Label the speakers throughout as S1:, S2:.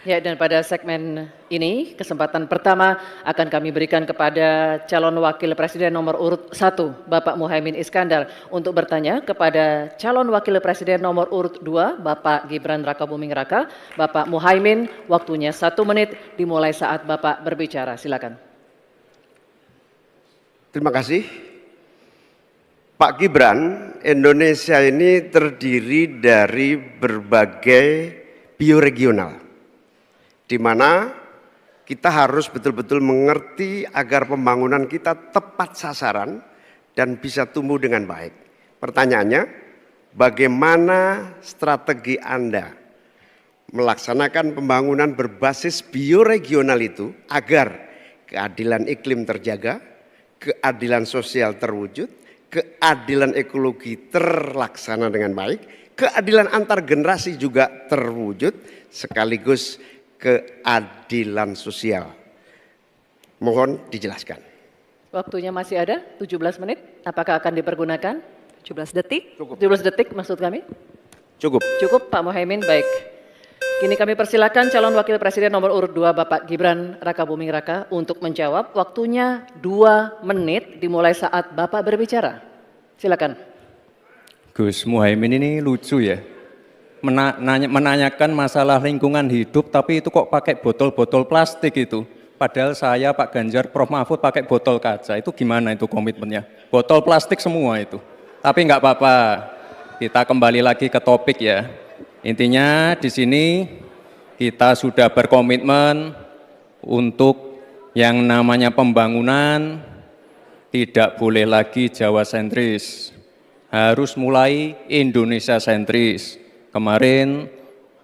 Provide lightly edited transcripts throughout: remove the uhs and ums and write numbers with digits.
S1: Ya, dan pada segmen ini, kesempatan pertama akan kami berikan kepada calon wakil presiden nomor urut 1, Bapak Muhaimin Iskandar, untuk bertanya kepada calon wakil presiden nomor urut 2, Bapak Gibran Rakabuming Raka. Bapak Muhaimin, waktunya 1 menit dimulai saat Bapak berbicara. Silakan.
S2: Terima kasih. Pak Gibran, Indonesia ini terdiri dari berbagai bioregional, di mana kita harus betul-betul mengerti agar pembangunan kita tepat sasaran dan bisa tumbuh dengan baik. Pertanyaannya, bagaimana strategi Anda melaksanakan pembangunan berbasis bioregional itu agar keadilan iklim terjaga, keadilan sosial terwujud, keadilan ekologi terlaksana dengan baik, keadilan antar generasi juga terwujud, sekaligus keadilan sosial. Mohon dijelaskan.
S1: Waktunya masih ada 17 menit. Apakah akan dipergunakan?
S3: 17 detik.
S2: Cukup.
S1: 17 detik maksud kami?
S2: Cukup.
S1: Cukup Pak Muhaimin, baik. Kini kami persilakan calon wakil presiden nomor urut 2 Bapak Gibran Rakabuming Raka untuk menjawab. Waktunya 2 menit dimulai saat Bapak berbicara. Silakan.
S4: Gus Muhaimin ini lucu ya. Menanyakan masalah lingkungan hidup tapi itu kok pakai botol-botol plastik itu. Padahal saya Pak Ganjar, Prof Mahfud pakai botol kaca. Itu gimana itu komitmennya? Botol plastik semua itu. Tapi nggak apa-apa. Kita kembali lagi ke topik ya. Intinya di sini kita sudah berkomitmen untuk yang namanya pembangunan tidak boleh lagi Jawa sentris, harus mulai Indonesia sentris. Kemarin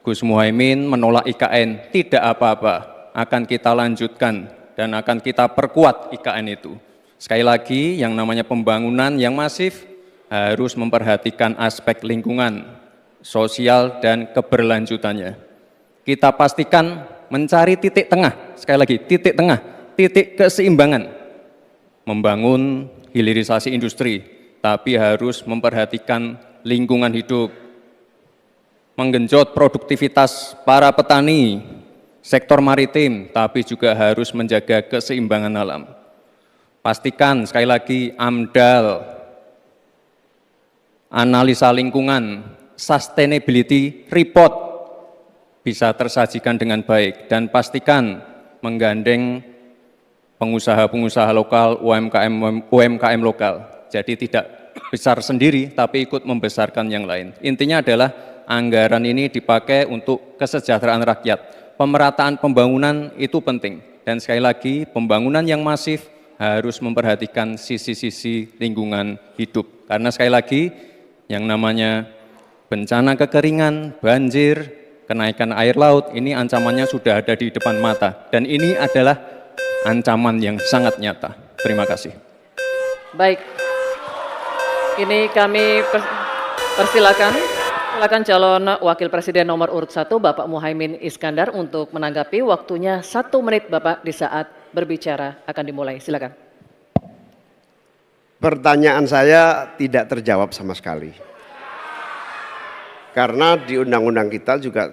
S4: Gus Muhaimin menolak IKN, tidak apa-apa, akan kita lanjutkan dan akan kita perkuat IKN itu. Sekali lagi yang namanya pembangunan yang masif harus memperhatikan aspek lingkungan, sosial dan keberlanjutannya. Kita pastikan mencari titik tengah, sekali lagi titik tengah, titik keseimbangan. Membangun hilirisasi industri, tapi harus memperhatikan lingkungan hidup. Menggenjot produktivitas para petani, sektor maritim, tapi juga harus menjaga keseimbangan alam. Pastikan sekali lagi AMDAL, analisa lingkungan, sustainability report bisa tersajikan dengan baik dan pastikan menggandeng pengusaha-pengusaha lokal, UMKM lokal. Jadi tidak besar sendiri tapi ikut membesarkan yang lain. Intinya adalah anggaran ini dipakai untuk kesejahteraan rakyat. Pemerataan pembangunan itu penting dan sekali lagi pembangunan yang masif harus memperhatikan sisi-sisi lingkungan hidup. Karena sekali lagi yang namanya bencana kekeringan, banjir, kenaikan air laut, ini ancamannya sudah ada di depan mata. Dan ini adalah ancaman yang sangat nyata. Terima kasih.
S1: Baik, ini kami persilakan calon wakil presiden nomor urut 1 Bapak Muhaimin Iskandar untuk menanggapi. Waktunya 1 menit Bapak di saat berbicara akan dimulai. Silakan.
S2: Pertanyaan saya tidak terjawab sama sekali. Karena di undang-undang kita juga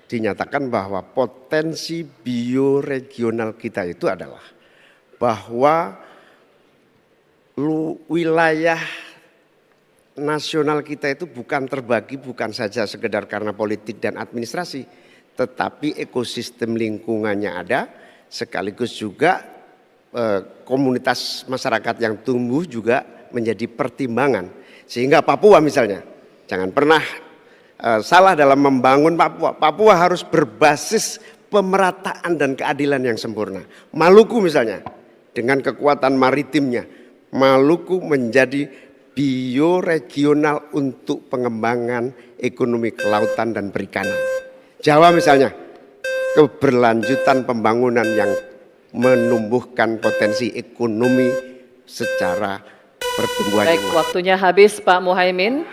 S2: dinyatakan bahwa potensi bioregional kita itu adalah bahwa wilayah nasional kita itu bukan terbagi bukan saja sekedar karena politik dan administrasi, tetapi ekosistem lingkungannya ada, sekaligus juga komunitas masyarakat yang tumbuh juga menjadi pertimbangan. Sehingga Papua misalnya, jangan pernah salah dalam membangun Papua. Papua harus berbasis pemerataan dan keadilan yang sempurna. Maluku misalnya, dengan kekuatan maritimnya, Maluku menjadi bioregional untuk pengembangan ekonomi kelautan dan perikanan. Jawa misalnya, keberlanjutan pembangunan yang menumbuhkan potensi ekonomi secara pertumbuhan.
S1: Baik, waktunya habis Pak Muhaimin.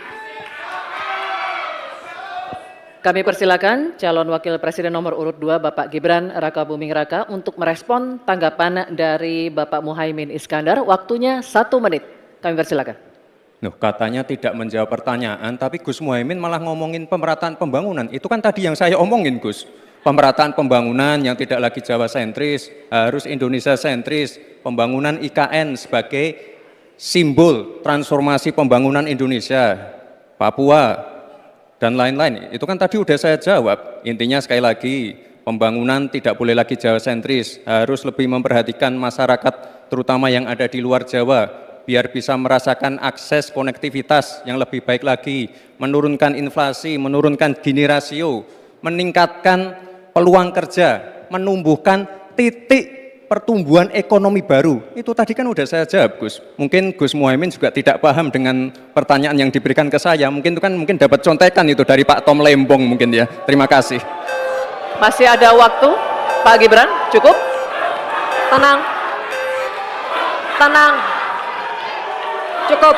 S1: Kami persilakan calon wakil presiden nomor urut 2 Bapak Gibran Rakabuming Raka untuk merespon tanggapan dari Bapak Muhaimin Iskandar. Waktunya 1 menit. Kami persilakan.
S4: Loh, katanya tidak menjawab pertanyaan, tapi Gus Muhaimin malah ngomongin pemerataan pembangunan. Itu kan tadi yang saya omongin, Gus. Pemerataan pembangunan yang tidak lagi Jawa sentris, harus Indonesia sentris. Pembangunan IKN sebagai simbol transformasi pembangunan Indonesia, Papua, dan lain-lain. Itu kan tadi udah saya jawab. Intinya sekali lagi, pembangunan tidak boleh lagi Jawa sentris, harus lebih memperhatikan masyarakat terutama yang ada di luar Jawa, biar bisa merasakan akses konektivitas yang lebih baik lagi, menurunkan inflasi, menurunkan Gini rasio, meningkatkan peluang kerja, menumbuhkan titik pertumbuhan ekonomi baru. Itu tadi kan udah saya jawab, Gus. Mungkin Gus Muhaimin juga tidak paham dengan pertanyaan yang diberikan ke saya. Mungkin itu kan dapat contekan itu dari Pak Tom Lembong mungkin ya. Terima kasih.
S1: Masih ada waktu, Pak Gibran, cukup? Tenang. Tenang. Cukup.